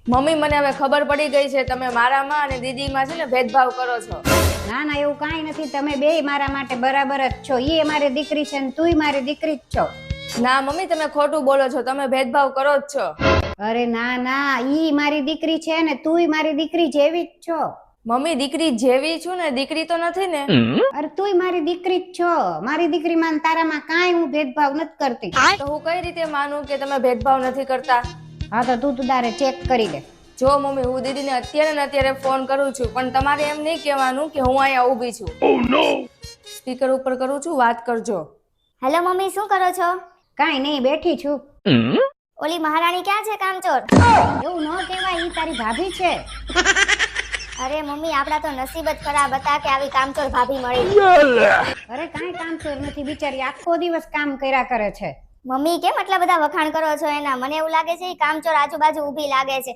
Mummy મને હવે ખબર પડી ગઈ છે તમે મારામાં અને દીદીમાં છે ને ભેદભાવ કરો છો. ના ના એવું કાંઈ નથી, તમે બેય મારા માટે બરાબર જ છો. ઈ મારી દીકરી છે ને તુંય મારી દીકરી જ છો. ના મમ્મી તમે ખોટું બોલો છો, તમે ભેદભાવ કરો જ છો. અરે ના ના, ઈ મારી દીકરી છે ને તુંય મારી દીકરી જેવી જ છો. મમ્મી દીકરી જેવી છું ને, દીકરી તો નથી ને. અરે તુંય મારી દીકરી જ છો. મારી દીકરીમાં ને તારામાં કાંઈ હું ભેદભાવ નથી કરતી. તો હું કઈ રીતે માનું કે તમે ભેદભાવ નથી કરતા? હા તો તું તારે ચેક કરી લે. જો મમ્મી હું દીદીને અત્યારે ને અત્યારે ફોન કરું છું, પણ તમારે એમ નહીં કહેવાનું કે હું અહીંયા ઊભી છું. સ્પીકર ઉપર કરું છું, વાત કરજો. હેલો મમ્મી, શું કરો છો? કાંઈ નહીં, બેઠી છું. ઓલી મહારાણી ક્યાં છે કામચોર? એવું ન કહેવાય, ઈ તારી ભાભી છે. અરે મમ્મી, આપડા તો નસીબ જ ખરાબ હતા કે આવી કામચોર ભાભી મળી. અરે કાંઈ કામચોર નથી, બિચારી આખો દિવસ કામ કર્યા કરે છે. મમ્મી કેમ આટલા બધા વખાણ કરો છો એના? મને એવું લાગે છે ઈ કામચોર આજુબાજુ ઊભી લાગે છે.